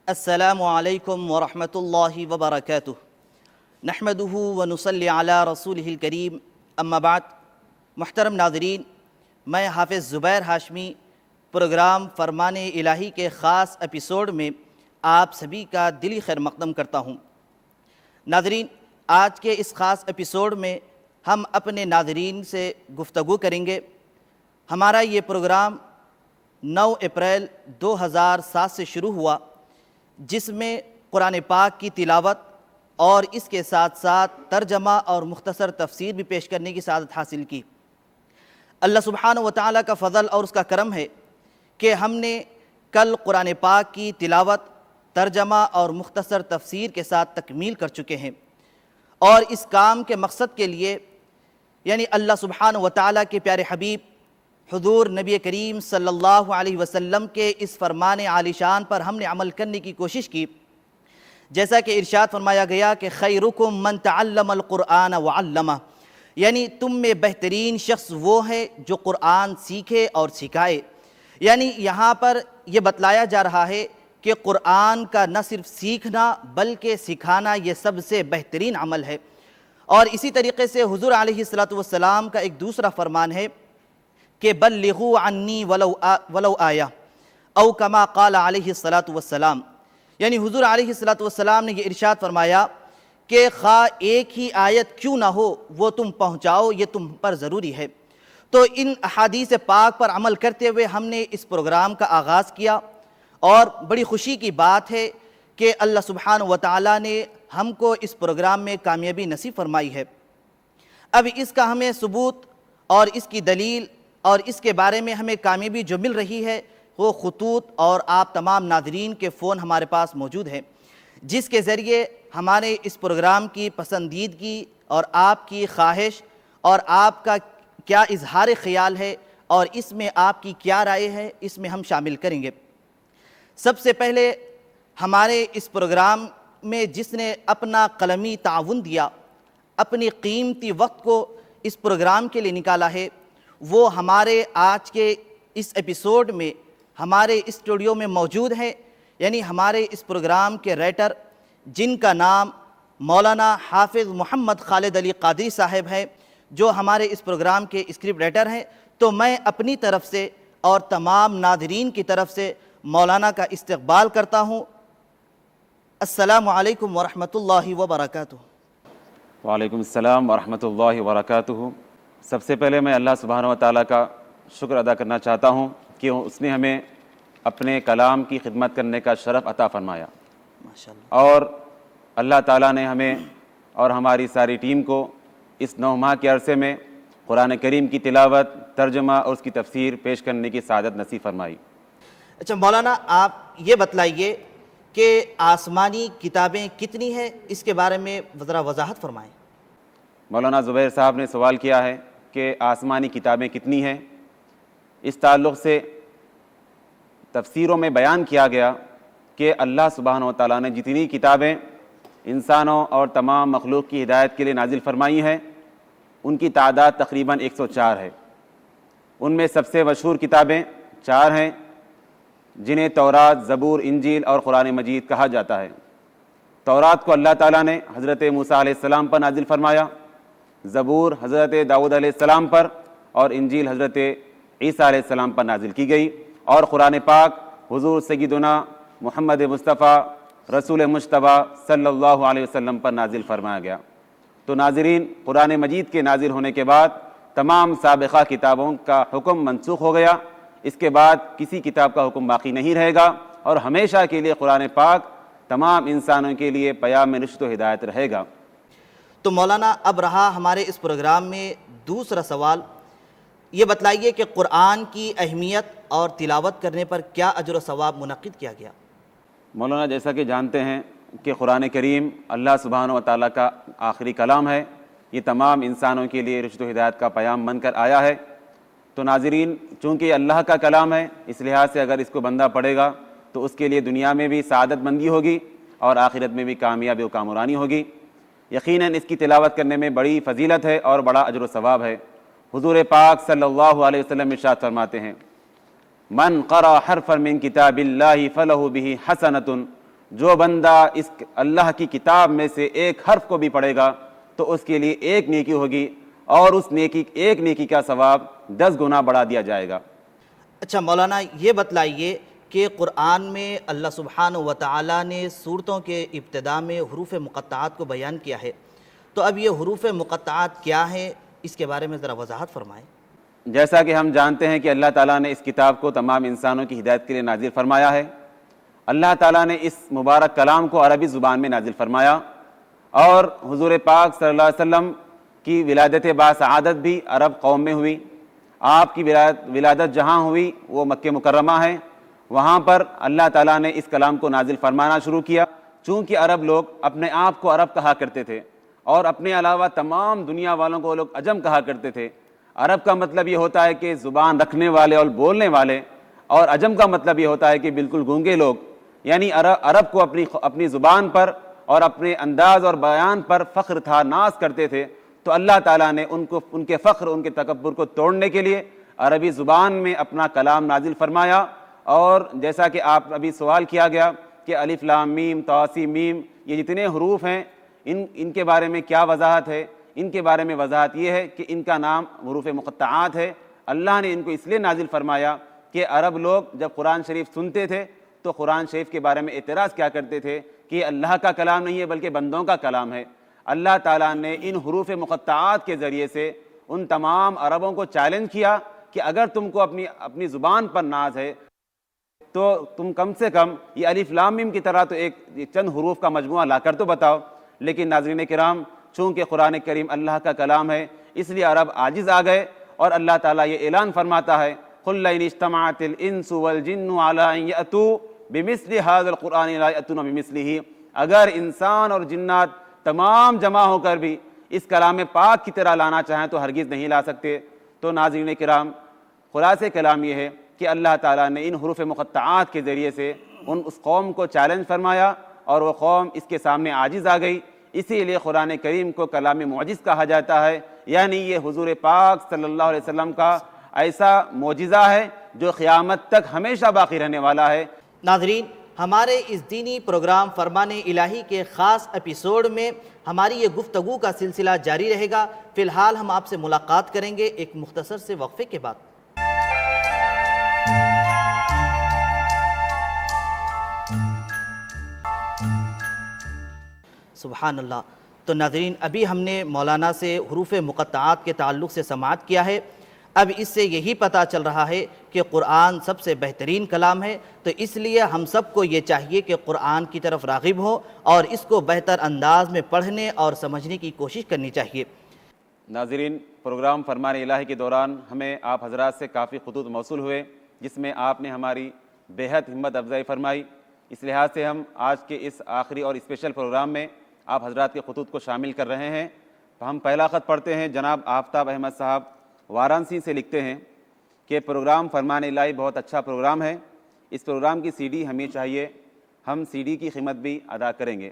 السلام علیکم ورحمۃ اللہ وبرکاتہ نحمدہ ونصلی علی رسولہ الکریم اما بعد۔ محترم ناظرین، میں حافظ زبیر ہاشمی پروگرام فرمان الہی کے خاص ایپیسوڈ میں آپ سبھی کا دلی خیر مقدم کرتا ہوں۔ ناظرین، آج کے اس خاص ایپیسوڈ میں ہم اپنے ناظرین سے گفتگو کریں گے۔ ہمارا یہ پروگرام 9 اپریل 2007 سے شروع ہوا، جس میں قرآن پاک کی تلاوت اور اس کے ساتھ ساتھ ترجمہ اور مختصر تفسیر بھی پیش کرنے کی سعادت حاصل کی۔ اللہ سبحانہ و تعالیٰ کا فضل اور اس کا کرم ہے کہ ہم نے کل قرآن پاک کی تلاوت، ترجمہ اور مختصر تفسیر کے ساتھ تکمیل کر چکے ہیں، اور اس کام کے مقصد کے لیے یعنی اللہ سبحانہ و تعالیٰ کے پیارے حبیب حضور نبی کریم صلی اللہ علیہ وسلم کے اس فرمان عالی شان پر ہم نے عمل کرنے کی کوشش کی، جیسا کہ ارشاد فرمایا گیا کہ خیرکم من تعلم القرآن وعلمہ، یعنی تم میں بہترین شخص وہ ہے جو قرآن سیکھے اور سکھائے۔ یعنی یہاں پر یہ بتلایا جا رہا ہے کہ قرآن کا نہ صرف سیکھنا بلکہ سکھانا یہ سب سے بہترین عمل ہے۔ اور اسی طریقے سے حضور علیہ السلام کا ایک دوسرا فرمان ہے کہ بلغوا عنی ولو آیہ او کما قال علیہ السلام، یعنی حضور علیہ السلام نے یہ ارشاد فرمایا کہ خواہ ایک ہی آیت کیوں نہ ہو وہ تم پہنچاؤ، یہ تم پر ضروری ہے۔ تو ان احادیث پاک پر عمل کرتے ہوئے ہم نے اس پروگرام کا آغاز کیا، اور بڑی خوشی کی بات ہے کہ اللہ سبحانہ و تعالیٰ نے ہم کو اس پروگرام میں کامیابی نصیب فرمائی ہے۔ اب اس کا ہمیں ثبوت اور اس کی دلیل اور اس کے بارے میں ہمیں کامیابی جو مل رہی ہے وہ خطوط اور آپ تمام ناظرین کے فون ہمارے پاس موجود ہیں، جس کے ذریعے ہمارے اس پروگرام کی پسندیدگی اور آپ کی خواہش اور آپ کا کیا اظہار خیال ہے اور اس میں آپ کی کیا رائے ہے، اس میں ہم شامل کریں گے۔ سب سے پہلے ہمارے اس پروگرام میں جس نے اپنا قلمی تعاون دیا، اپنی قیمتی وقت کو اس پروگرام کے لیے نکالا ہے، وہ ہمارے آج کے اس ایپیسوڈ میں ہمارے اسٹوڈیو میں موجود ہیں، یعنی ہمارے اس پروگرام کے رائٹر، جن کا نام مولانا حافظ محمد خالد علی قادری صاحب ہیں، جو ہمارے اس پروگرام کے اسکرپٹ رائٹر ہیں۔ تو میں اپنی طرف سے اور تمام ناظرین کی طرف سے مولانا کا استقبال کرتا ہوں۔ السلام علیکم ورحمۃ اللہ وبرکاتہ۔ وعلیکم السلام ورحمۃ اللہ وبرکاتہ۔ سب سے پہلے میں اللہ سبحانہ و تعالیٰ کا شکر ادا کرنا چاہتا ہوں کہ اس نے ہمیں اپنے کلام کی خدمت کرنے کا شرف عطا فرمایا، اور اللہ تعالیٰ نے ہمیں اور ہماری ساری ٹیم کو اس 9 ماہ کے عرصے میں قرآن کریم کی تلاوت، ترجمہ اور اس کی تفسیر پیش کرنے کی سعادت نصیب فرمائی۔ اچھا مولانا، آپ یہ بتلائیے کہ آسمانی کتابیں کتنی ہیں، اس کے بارے میں ذرا وضاحت فرمائیں۔ مولانا زبیر صاحب نے سوال کیا ہے کہ آسمانی کتابیں کتنی ہیں۔ اس تعلق سے تفسیروں میں بیان کیا گیا کہ اللہ سبحانہ و تعالیٰ نے جتنی کتابیں انسانوں اور تمام مخلوق کی ہدایت کے لیے نازل فرمائی ہیں، ان کی تعداد تقریباً 104 ہے۔ ان میں سب سے مشہور کتابیں 4 ہیں، جنہیں تورات، زبور، انجیل اور قرآن مجید کہا جاتا ہے۔ تورات کو اللہ تعالیٰ نے حضرت موسیٰ علیہ السلام پر نازل فرمایا، زبور حضرت داؤد علیہ السلام پر، اور انجیل حضرت عیسیٰ علیہ السلام پر نازل کی گئی، اور قرآن پاک حضور سیدنا محمد مصطفیٰ رسول مجتبیٰ صلی اللہ علیہ وسلم پر نازل فرمایا گیا۔ تو ناظرین، قرآن مجید کے نازل ہونے کے بعد تمام سابقہ کتابوں کا حکم منسوخ ہو گیا، اس کے بعد کسی کتاب کا حکم باقی نہیں رہے گا، اور ہمیشہ کے لیے قرآن پاک تمام انسانوں کے لیے پیام رشد و ہدایت رہے گا۔ تو مولانا، اب رہا ہمارے اس پروگرام میں دوسرا سوال، یہ بتلائیے کہ قرآن کی اہمیت اور تلاوت کرنے پر کیا اجر و ثواب منعقد کیا گیا؟ مولانا، جیسا کہ جانتے ہیں کہ قرآن کریم اللہ سبحانہ و تعالیٰ کا آخری کلام ہے، یہ تمام انسانوں کے لیے رشد و ہدایت کا پیام بن کر آیا ہے۔ تو ناظرین، چونکہ یہ اللہ کا کلام ہے، اس لحاظ سے اگر اس کو بندہ پڑھے گا تو اس کے لیے دنیا میں بھی سعادت مندی ہوگی اور آخرت میں بھی کامیابی و کامرانی ہوگی۔ یقیناً اس کی تلاوت کرنے میں بڑی فضیلت ہے اور بڑا اجر و ثواب ہے۔ حضور پاک صلی اللہ علیہ وسلم ارشاد فرماتے ہیں، من قرأ حرفا من کتاب اللہ فلہ بہ حسنۃ جو بندہ اس اللہ کی کتاب میں سے ایک حرف کو بھی پڑھے گا تو اس کے لیے ایک نیکی ہوگی اور اس ایک نیکی کا ثواب 10 گنا بڑھا دیا جائے گا۔ اچھا مولانا یہ بتلائیے کہ قرآن میں اللہ سبحانہ و تعالیٰ نے سورتوں کے ابتدا میں حروف مقطعات کو بیان کیا ہے، تو اب یہ حروف مقطعات کیا ہیں، اس کے بارے میں ذرا وضاحت فرمائیں۔ جیسا کہ ہم جانتے ہیں کہ اللہ تعالیٰ نے اس کتاب کو تمام انسانوں کی ہدایت کے لیے نازل فرمایا ہے۔ اللہ تعالیٰ نے اس مبارک کلام کو عربی زبان میں نازل فرمایا، اور حضور پاک صلی اللہ علیہ وسلم کی ولادت باسعادت بھی عرب قوم میں ہوئی۔ آپ کی ولادت جہاں ہوئی وہ مکہ مکرمہ ہے، وہاں پر اللہ تعالیٰ نے اس کلام کو نازل فرمانا شروع کیا۔ چونکہ عرب لوگ اپنے آپ کو عرب کہا کرتے تھے اور اپنے علاوہ تمام دنیا والوں کو لوگ عجم کہا کرتے تھے۔ عرب کا مطلب یہ ہوتا ہے کہ زبان رکھنے والے اور بولنے والے، اور عجم کا مطلب یہ ہوتا ہے کہ بالکل گونگے لوگ۔ یعنی عرب کو اپنی زبان پر اور اپنے انداز اور بیان پر فخر تھا، ناز کرتے تھے، تو اللہ تعالیٰ نے ان کے فخر، ان کے تکبر کو توڑنے کے لیے عربی زبان میں اپنا کلام نازل فرمایا۔ اور جیسا کہ آپ ابھی سوال کیا گیا کہ الف لام میم طاسی میم یہ جتنے حروف ہیں ان کے بارے میں کیا وضاحت ہے، ان کے بارے میں وضاحت یہ ہے کہ ان کا نام حروف مقطعات ہے۔ اللہ نے ان کو اس لیے نازل فرمایا کہ عرب لوگ جب قرآن شریف سنتے تھے تو قرآن شریف کے بارے میں اعتراض کیا کرتے تھے کہ یہ اللہ کا کلام نہیں ہے بلکہ بندوں کا کلام ہے۔ اللہ تعالیٰ نے ان حروف مقطعات کے ذریعے سے ان تمام عربوں کو چیلنج کیا کہ اگر تم کو اپنی زبان پر ناز ہے تو تم کم سے کم یہ الف لام میم کی طرح تو ایک چند حروف کا مجموعہ لا کر تو بتاؤ۔ لیکن ناظرین کرام، چونکہ قرآن کریم اللہ کا کلام ہے اس لیے عرب عاجز آ گئے، اور اللہ تعالیٰ یہ اعلان فرماتا ہے قُلْ لَئِنِ اجْتَمَعَتِ الْإِنسُ وَالْجِنُّ عَلَىٰ أَن يَأْتُوا بِمِثْلِ هَٰذَا الْقُرْآنِ لَا يَأْتُونَ بِمِثْلِهِ، اگر انسان اور جنات تمام جمع ہو کر بھی اس کلام پاک کی طرح لانا چاہیں تو ہرگز نہیں لا سکتے۔ تو ناظرین کرام، خلاصہ کلام یہ ہے کہ اللہ تعالیٰ نے ان حروف مقطعات کے ذریعے سے اس قوم کو چیلنج فرمایا، اور وہ قوم اس کے سامنے عاجز آ گئی۔ اسی لیے قرآن کریم کو کلام معجز کہا جاتا ہے، یعنی یہ حضور پاک صلی اللہ علیہ وسلم کا ایسا معجزہ ہے جو قیامت تک ہمیشہ باقی رہنے والا ہے۔ ناظرین، ہمارے اس دینی پروگرام فرمان الہی کے خاص ایپیسوڈ میں ہماری یہ گفتگو کا سلسلہ جاری رہے گا۔ فی الحال ہم آپ سے ملاقات کریں گے ایک مختصر سے وقفے کے بعد۔ سبحان اللہ۔ تو ناظرین، ابھی ہم نے مولانا سے حروف مقطعات کے تعلق سے سماعت کیا ہے۔ اب اس سے یہی پتہ چل رہا ہے کہ قرآن سب سے بہترین کلام ہے، تو اس لیے ہم سب کو یہ چاہیے کہ قرآن کی طرف راغب ہو اور اس کو بہتر انداز میں پڑھنے اور سمجھنے کی کوشش کرنی چاہیے۔ ناظرین، پروگرام فرمان الہی کے دوران ہمیں آپ حضرات سے کافی خطوط موصول ہوئے جس میں آپ نے ہماری بےحد ہمت افزائی فرمائی۔ اس لحاظ سے ہم آج کے اس آخری اور اسپیشل پروگرام میں آپ حضرات کے خطوط کو شامل کر رہے ہیں۔ ہم پہلا خط پڑھتے ہیں۔ جناب آفتاب احمد صاحب وارانسی سے لکھتے ہیں کہ پروگرام فرمان الہی بہت اچھا پروگرام ہے، اس پروگرام کی CD ہمیں چاہیے، ہم CD کی قیمت بھی ادا کریں گے۔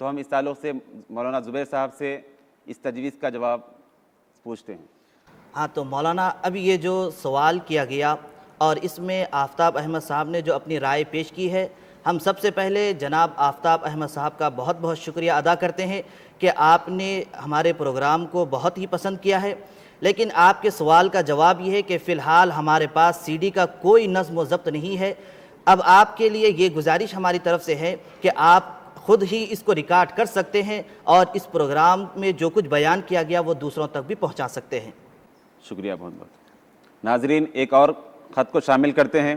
تو ہم اس تعلق سے مولانا زبیر صاحب سے اس تجویز کا جواب پوچھتے ہیں۔ ہاں، تو مولانا ابھی یہ جو سوال کیا گیا اور اس میں آفتاب احمد صاحب نے جو اپنی رائے پیش کی ہے، ہم سب سے پہلے جناب آفتاب احمد صاحب کا بہت بہت شکریہ ادا کرتے ہیں کہ آپ نے ہمارے پروگرام کو بہت ہی پسند کیا ہے۔ لیکن آپ کے سوال کا جواب یہ ہے کہ فی الحال ہمارے پاس CD کا کوئی نظم و ضبط نہیں ہے۔ اب آپ کے لیے یہ گزارش ہماری طرف سے ہے کہ آپ خود ہی اس کو ریکارڈ کر سکتے ہیں اور اس پروگرام میں جو کچھ بیان کیا گیا وہ دوسروں تک بھی پہنچا سکتے ہیں۔ شکریہ بہت بہت۔ ناظرین، ایک اور خط کو شامل کرتے ہیں۔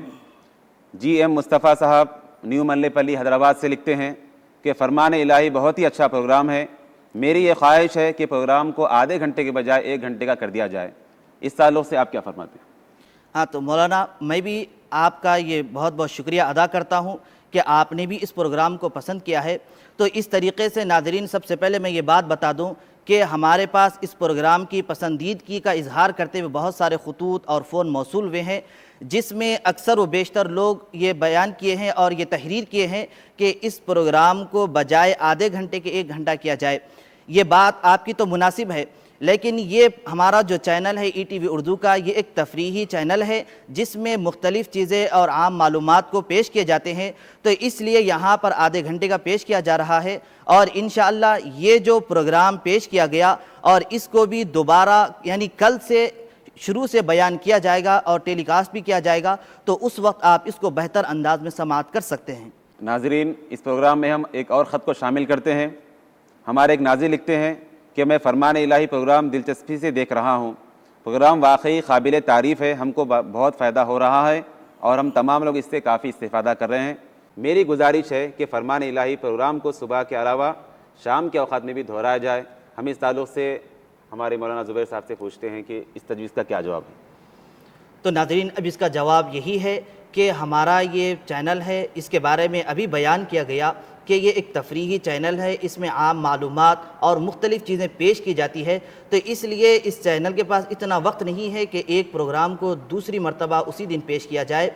GM مصطفیٰ صاحب نیو ملے پلی حیدرآباد سے لکھتے ہیں کہ فرمان الہی بہت ہی اچھا پروگرام ہے، میری یہ خواہش ہے کہ پروگرام کو آدھے گھنٹے کے بجائے 1 گھنٹے کا کر دیا جائے۔ اس تعلق سے آپ کیا فرماتے ہیں؟ ہاں، تو مولانا میں بھی آپ کا یہ بہت بہت شکریہ ادا کرتا ہوں کہ آپ نے بھی اس پروگرام کو پسند کیا ہے۔ تو اس طریقے سے ناظرین، سب سے پہلے میں یہ بات بتا دوں کہ ہمارے پاس اس پروگرام کی پسندیدگی کا اظہار کرتے ہوئے بہت سارے خطوط اور فون موصول ہوئے ہیں، جس میں اکثر و بیشتر لوگ یہ بیان کیے ہیں اور یہ تحریر کیے ہیں کہ اس پروگرام کو بجائے آدھے گھنٹے کے 1 گھنٹہ کیا جائے۔ یہ بات آپ کی تو مناسب ہے، لیکن یہ ہمارا جو چینل ہے ای ٹی وی اردو کا، یہ ایک تفریحی چینل ہے جس میں مختلف چیزیں اور عام معلومات کو پیش کیے جاتے ہیں، تو اس لیے یہاں پر آدھے گھنٹے کا پیش کیا جا رہا ہے، اور انشاءاللہ یہ جو پروگرام پیش کیا گیا اور اس کو بھی دوبارہ یعنی کل سے شروع سے بیان کیا جائے گا اور ٹیلی کاسٹ بھی کیا جائے گا، تو اس وقت آپ اس کو بہتر انداز میں سماعت کر سکتے ہیں۔ ناظرین، اس پروگرام میں ہم ایک اور خط کو شامل کرتے ہیں۔ ہمارے ایک ناظر لکھتے ہیں کہ میں فرمان الہی پروگرام دلچسپی سے دیکھ رہا ہوں، پروگرام واقعی قابل تعریف ہے، ہم کو بہت فائدہ ہو رہا ہے اور ہم تمام لوگ اس سے کافی استفادہ کر رہے ہیں۔ میری گزارش ہے کہ فرمان الہی پروگرام کو صبح کے علاوہ شام کے اوقات میں بھی دہرایا جائے۔ ہم اس تعلق سے ہمارے مولانا زبیر صاحب سے پوچھتے ہیں کہ اس تجویز کا کیا جواب ہے۔ تو ناظرین، اب اس کا جواب یہی ہے کہ ہمارا یہ چینل ہے، اس کے بارے میں ابھی بیان کیا گیا کہ یہ ایک تفریحی چینل ہے، اس میں عام معلومات اور مختلف چیزیں پیش کی جاتی ہے، تو اس لیے اس چینل کے پاس اتنا وقت نہیں ہے کہ ایک پروگرام کو دوسری مرتبہ اسی دن پیش کیا جائے۔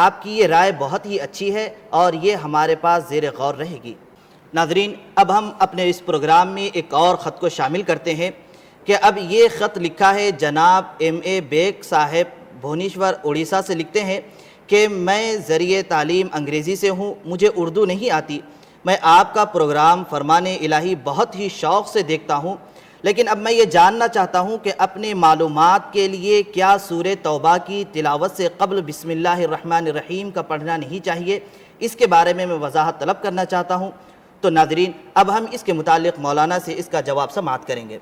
آپ کی یہ رائے بہت ہی اچھی ہے اور یہ ہمارے پاس زیر غور رہے گی۔ ناظرین، اب ہم اپنے اس پروگرام میں ایک اور خط کو شامل کرتے ہیں کہ اب یہ خط لکھا ہے جناب ایم اے بیگ صاحب بھونیشور اڑیسہ سے، لکھتے ہیں کہ میں ذریعہ تعلیم انگریزی سے ہوں، مجھے اردو نہیں آتی، میں آپ کا پروگرام فرمان الہی بہت ہی شوق سے دیکھتا ہوں، لیکن اب میں یہ جاننا چاہتا ہوں کہ اپنے معلومات کے لیے کیا سورہ توبہ کی تلاوت سے قبل بسم اللہ الرحمن الرحیم کا پڑھنا نہیں چاہیے؟ اس کے بارے میں وضاحت طلب کرنا چاہتا ہوں۔ تو ناظرین، اب ہم اس کے متعلق مولانا سے اس کا جواب سماعت کریں گے۔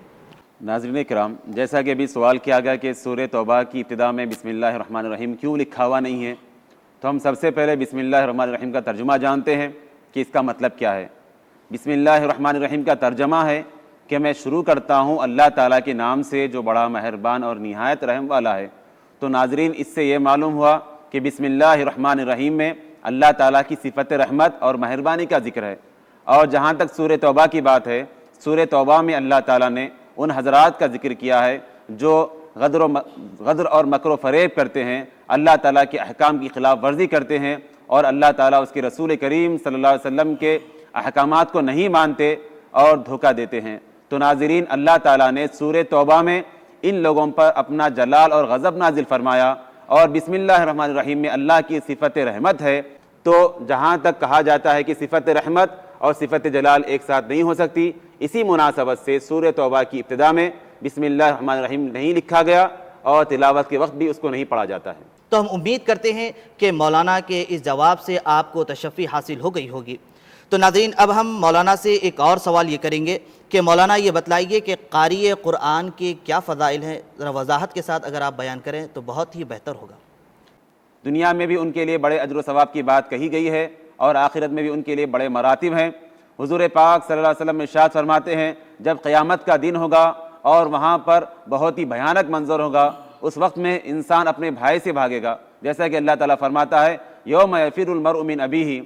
ناظرین کرام، جیسا کہ ابھی سوال کیا گیا کہ سورہ توبہ کی ابتدا میں بسم اللہ الرحمن الرحیم کیوں لکھا ہوا نہیں ہے، تو ہم سب سے پہلے بسم اللہ الرحمن الرحیم کا ترجمہ جانتے ہیں کہ اس کا مطلب کیا ہے۔ بسم اللہ الرحمن الرحیم کا ترجمہ ہے کہ میں شروع کرتا ہوں اللہ تعالیٰ کے نام سے جو بڑا مہربان اور نہایت رحم والا ہے۔ تو ناظرین، اس سے یہ معلوم ہوا کہ بسم اللہ الرحمن الرحیم میں اللہ تعالیٰ کی صفت رحمت اور مہربانی کا ذکر ہے۔ اور جہاں تک سورہ توبہ کی بات ہے، سورہ توبہ میں اللہ تعالیٰ نے ان حضرات کا ذکر کیا ہے جو غدر اور مکر و فریب کرتے ہیں، اللہ تعالیٰ کے احکام کی خلاف ورزی کرتے ہیں اور اللہ تعالیٰ اس کے رسول کریم صلی اللہ علیہ وسلم کے احکامات کو نہیں مانتے اور دھوکہ دیتے ہیں۔ تو ناظرین، اللہ تعالیٰ نے سورہ توبہ میں ان لوگوں پر اپنا جلال اور غضب نازل فرمایا، اور بسم اللہ الرحمن الرحیم میں اللہ کی صفت رحمت ہے۔ تو جہاں تک کہا جاتا ہے کہ صفت رحمت اور صفت جلال ایک ساتھ نہیں ہو سکتی، اسی مناسبت سے سورہ توبہ کی ابتدا میں بسم اللہ الرحمن الرحیم نہیں لکھا گیا اور تلاوت کے وقت بھی اس کو نہیں پڑھا جاتا ہے۔ تو ہم امید کرتے ہیں کہ مولانا کے اس جواب سے آپ کو تشفی حاصل ہو گئی ہوگی۔ تو ناظرین، اب ہم مولانا سے ایک اور سوال یہ کریں گے کہ مولانا یہ بتلائیے کہ قاری قرآن کے کیا فضائل ہیں، ذرا وضاحت کے ساتھ اگر آپ بیان کریں تو بہت ہی بہتر ہوگا۔ دنیا میں بھی ان کے لیے بڑے اجر و ثواب کی بات کہی گئی ہے اور آخرت میں بھی ان کے لیے بڑے مراتب ہیں۔ حضور پاک صلی اللہ علیہ وسلم ارشاد فرماتے ہیں، جب قیامت کا دن ہوگا اور وہاں پر بہت ہی بھیانک منظر ہوگا، اس وقت میں انسان اپنے بھائی سے بھاگے گا، جیسا کہ اللہ تعالیٰ فرماتا ہے یوم یفر المرء من ابیہ،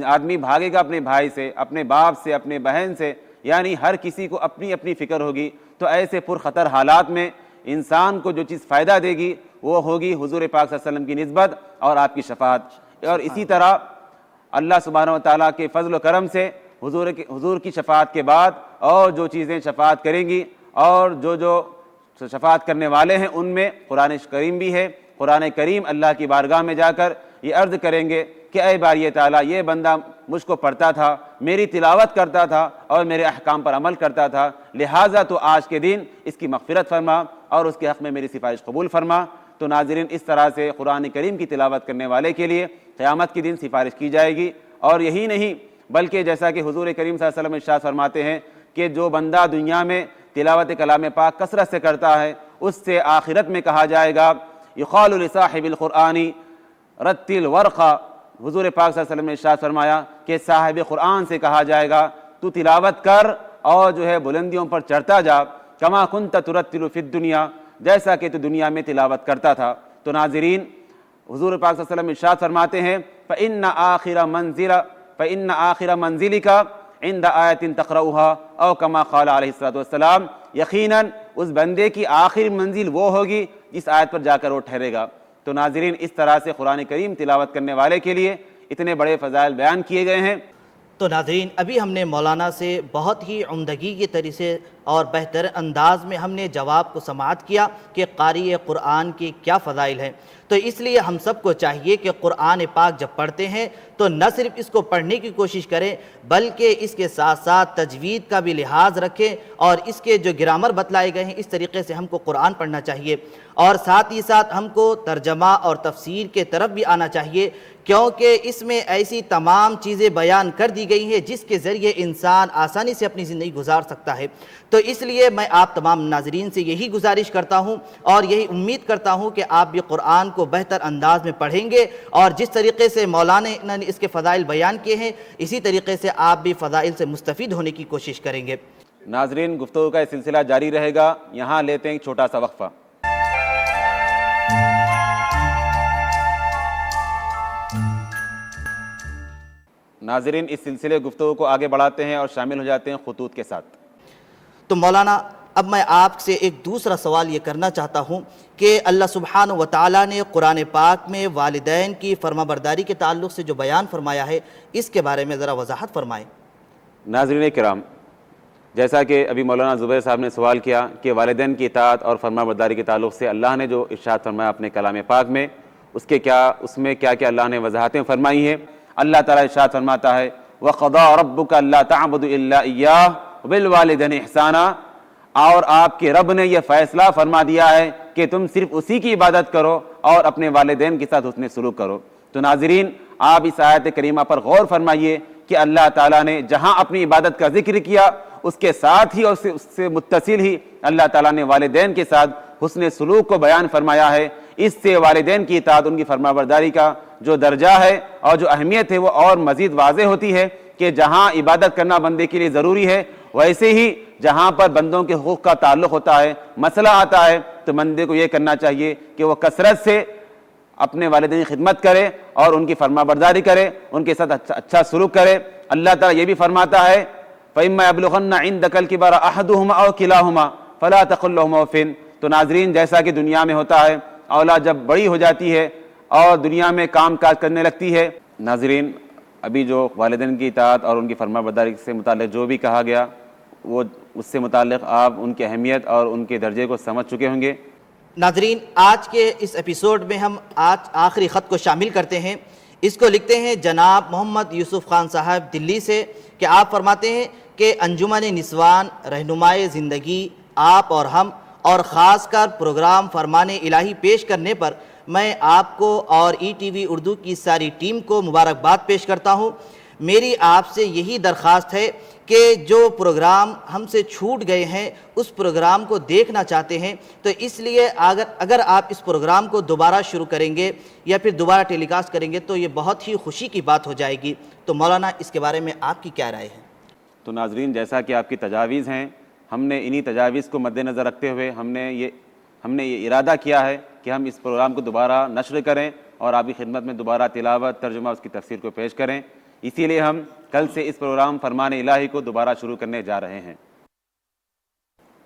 آدمی بھاگے گا اپنے بھائی سے، اپنے باپ سے، اپنے بہن سے، یعنی ہر کسی کو اپنی اپنی فکر ہوگی۔ تو ایسے پرخطر حالات میں انسان کو جو چیز فائدہ دے گی وہ ہوگی حضور پاک صلی اللہ علیہ وسلم کی نسبت اور آپ کی شفاعت۔ اور اسی طرح اللہ سبحانہ و تعالیٰ کے فضل و کرم سے حضور کی شفاعت کے بعد اور جو چیزیں شفاعت کریں گی اور جو شفاعت کرنے والے ہیں ان میں قرآن کریم بھی ہے۔ قرآن کریم اللہ کی بارگاہ میں جا کر یہ عرض کریں گے کہ اے باری تعالیٰ، یہ بندہ مجھ کو پڑھتا تھا، میری تلاوت کرتا تھا اور میرے احکام پر عمل کرتا تھا، لہٰذا تو آج کے دن اس کی مغفرت فرما اور اس کے حق میں میری سفارش قبول فرما۔ تو ناظرین، اس طرح سے قرآن کریم کی تلاوت کرنے والے کے لیے قیامت کے دن سفارش کی جائے گی۔ اور یہی نہیں بلکہ جیسا کہ حضور کریم صلی اللہ علیہ وسلم ارشاد فرماتے ہیں کہ جو بندہ دنیا میں تلاوت کلام پاک کثرت سے کرتا ہے، اس سے آخرت میں کہا جائے گا یقال لصاحب القرآن رتل ورقا، حضور پاک صلی اللہ علیہ وسلم نے ارشاد فرمایا کہ صاحب قرآن سے کہا جائے گا تو تلاوت کر اور جو ہے بلندیوں پر چڑھتا جا، کما کنت ترتل فی الدنیا، جیسا کہ تو دنیا میں تلاوت کرتا تھا۔ تو ناظرین، حضور پاک صلی اللہ علیہ وسلم ارشاد فرماتے ہیں فإن آخر منزلک عند آیت تقرؤها او کما قال علیہ الصلوۃ والسلام، یقیناً اس بندے کی آخری منزل وہ ہوگی جس آیت پر جا کر وہ ٹھہرے گا۔ تو ناظرین، اس طرح سے قرآن کریم تلاوت کرنے والے کے لیے اتنے بڑے فضائل بیان کیے گئے ہیں۔ تو ناظرین، ابھی ہم نے مولانا سے بہت ہی عمدگی کے طریقے سے اور بہتر انداز میں ہم نے جواب کو سماعت کیا کہ قاری قرآن کے کیا فضائل ہیں۔ تو اس لیے ہم سب کو چاہیے کہ قرآن پاک جب پڑھتے ہیں تو نہ صرف اس کو پڑھنے کی کوشش کریں بلکہ اس کے ساتھ ساتھ تجوید کا بھی لحاظ رکھیں، اور اس کے جو گرامر بتلائے گئے ہیں اس طریقے سے ہم کو قرآن پڑھنا چاہیے، اور ساتھ ہی ساتھ ہم کو ترجمہ اور تفسیر کے طرف بھی آنا چاہیے، کیونکہ اس میں ایسی تمام چیزیں بیان کر دی گئی ہیں جس کے ذریعے انسان آسانی سے اپنی زندگی گزار سکتا ہے۔ تو اس لیے میں آپ تمام ناظرین سے یہی گزارش کرتا ہوں اور یہی امید کرتا ہوں کہ آپ بھی قرآن کو بہتر انداز میں پڑھیں گے، اور جس طریقے سے مولانا نے اس کے فضائل بیان کیے ہیں اسی طریقے سے آپ بھی فضائل سے مستفید ہونے کی کوشش کریں گے۔ ناظرین، گفتگو کا یہ سلسلہ جاری رہے گا، یہاں لیتے ہیں ایک چھوٹا سا وقفہ۔ ناظرین، اس سلسلے گفتگو کو آگے بڑھاتے ہیں اور شامل ہو جاتے ہیں خطوط کے ساتھ۔ تو مولانا، اب میں آپ سے ایک دوسرا سوال یہ کرنا چاہتا ہوں کہ اللہ سبحانہ و تعالیٰ نے قرآن پاک میں والدین کی فرمانبرداری کے تعلق سے جو بیان فرمایا ہے اس کے بارے میں ذرا وضاحت فرمائیں۔ ناظرین کرام، جیسا کہ ابھی مولانا زبیر صاحب نے سوال کیا کہ والدین کی اطاعت اور فرمانبرداری کے تعلق سے اللہ نے جو ارشاد فرمایا اپنے کلام پاک میں، اس میں کیا کیا اللہ نے وضاحتیں فرمائی ہیں۔ اللہ تعالیٰ ارشاد فرماتا ہے وَقَضَىٰ رَبُّكَ أَلَّا تَعْبُدُوا إِلَّا إِيَّاهُ وَبِالْوَالِدَيْنِ إِحْسَانًا، اور آپ کے رب نے یہ فیصلہ فرما دیا ہے کہ تم صرف اسی کی عبادت کرو اور اپنے والدین کے ساتھ حسن سلوک کرو۔ تو ناظرین، آپ اس آیت کریمہ پر غور فرمائیے کہ اللہ تعالیٰ نے جہاں اپنی عبادت کا ذکر کیا اس کے ساتھ ہی اور اس سے متصل ہی اللہ تعالیٰ نے والدین کے ساتھ حسن سلوک کو بیان فرمایا ہے۔ اس سے والدین کی اطاعت، ان کی فرمانبرداری کا جو درجہ ہے اور جو اہمیت ہے وہ اور مزید واضح ہوتی ہے کہ جہاں عبادت کرنا بندے کے لیے ضروری ہے، ویسے ہی جہاں پر بندوں کے حقوق کا تعلق ہوتا ہے، مسئلہ آتا ہے، تو بندے کو یہ کرنا چاہیے کہ وہ کثرت سے اپنے والدین کی خدمت کرے اور ان کی فرمانبرداری کرے، ان کے ساتھ اچھا سلوک کرے۔ اللہ تعالیٰ یہ بھی فرماتا ہے فَإِمَّا يَبْلُغَنَّ عِندَكَ الْكِبَرَ أَحَدُهُمَا أَوْ كِلَاهُمَا فَلَا تَقُل لَّهُمَا أُفٍّ۔ تو ناظرین، جیسا کہ دنیا میں ہوتا ہے، اولاد جب بڑی ہو جاتی ہے اور دنیا میں کام کاج کرنے لگتی ہے، ناظرین ابھی جو والدین کی اطاعت اور ان کی فرمانبرداری سے متعلق جو بھی کہا گیا وہ اس سے متعلق آپ ان کی اہمیت اور ان کے درجے کو سمجھ چکے ہوں گے۔ ناظرین، آج کے اس ایپیسوڈ میں ہم آج آخری خط کو شامل کرتے ہیں۔ اس کو لکھتے ہیں جناب محمد یوسف خان صاحب دلی سے، کہ آپ فرماتے ہیں کہ انجمن نسوان رہنمائے زندگی، آپ اور ہم، اور خاص کر پروگرام فرمان الہی پیش کرنے پر میں آپ کو اور ای ٹی وی اردو کی ساری ٹیم کو مبارکباد پیش کرتا ہوں۔ میری آپ سے یہی درخواست ہے کہ جو پروگرام ہم سے چھوٹ گئے ہیں اس پروگرام کو دیکھنا چاہتے ہیں، تو اس لیے اگر آپ اس پروگرام کو دوبارہ شروع کریں گے یا پھر دوبارہ ٹیلی کاسٹ کریں گے تو یہ بہت ہی خوشی کی بات ہو جائے گی۔ تو مولانا، اس کے بارے میں آپ کی کیا رائے ہے؟ تو ناظرین، جیسا کہ آپ کی تجاویز ہیں، ہم نے انہی تجاویز کو مد نظر رکھتے ہوئے ہم نے یہ ارادہ کیا ہے کہ ہم اس پروگرام کو دوبارہ نشر کریں اور آپ کی خدمت میں دوبارہ تلاوت، ترجمہ، اس کی تفسیر کو پیش کریں۔ اسی لیے ہم کل سے اس پروگرام فرمان الہی کو دوبارہ شروع کرنے جا رہے ہیں۔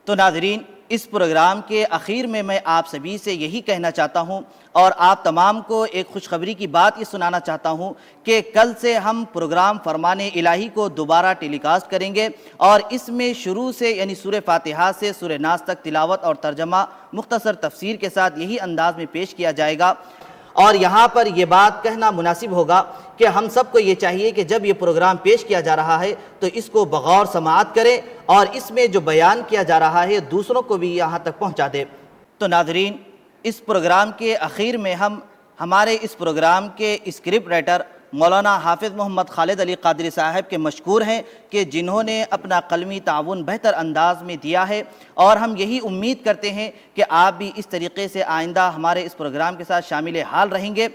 تو ناظرین، اس پروگرام کے اخیر میں آپ سبھی سے یہی کہنا چاہتا ہوں اور آپ تمام کو ایک خوشخبری کی بات یہ سنانا چاہتا ہوں کہ کل سے ہم پروگرام فرمان الہی کو دوبارہ ٹیلی کاسٹ کریں گے، اور اس میں شروع سے یعنی سورہ فاتحہ سے سورہ ناس تک تلاوت اور ترجمہ مختصر تفسیر کے ساتھ یہی انداز میں پیش کیا جائے گا۔ اور یہاں پر یہ بات کہنا مناسب ہوگا کہ ہم سب کو یہ چاہیے کہ جب یہ پروگرام پیش کیا جا رہا ہے تو اس کو بغور سماعت کریں اور اس میں جو بیان کیا جا رہا ہے دوسروں کو بھی یہاں تک پہنچا دے۔ تو ناظرین، اس پروگرام کے اخیر میں ہم ہمارے اس پروگرام کے اسکرپٹ رائٹر مولانا حافظ محمد خالد علی قادری صاحب کے مشکور ہیں کہ جنہوں نے اپنا قلمی تعاون بہتر انداز میں دیا ہے، اور ہم یہی امید کرتے ہیں کہ آپ بھی اس طریقے سے آئندہ ہمارے اس پروگرام کے ساتھ شامل حال رہیں گے۔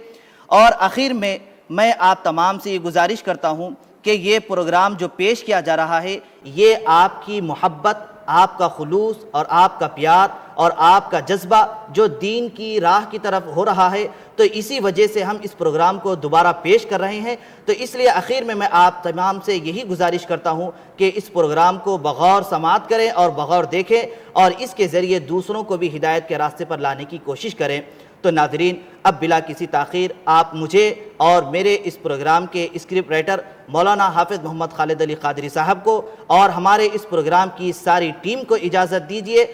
اور آخر میں آپ تمام سے یہ گزارش کرتا ہوں کہ یہ پروگرام جو پیش کیا جا رہا ہے یہ آپ کی محبت، آپ کا خلوص اور آپ کا پیار اور آپ کا جذبہ جو دین کی راہ کی طرف ہو رہا ہے، تو اسی وجہ سے ہم اس پروگرام کو دوبارہ پیش کر رہے ہیں۔ تو اس لیے آخر میں آپ تمام سے یہی گزارش کرتا ہوں کہ اس پروگرام کو بغور سماعت کریں اور بغور دیکھیں اور اس کے ذریعے دوسروں کو بھی ہدایت کے راستے پر لانے کی کوشش کریں۔ تو ناظرین اب بلا کسی تاخیر آپ مجھے اور میرے اس پروگرام کے اسکرپٹ رائٹر مولانا حافظ محمد خالد علی قادری صاحب کو اور ہمارے اس پروگرام کی ساری ٹیم کو اجازت دیجیے.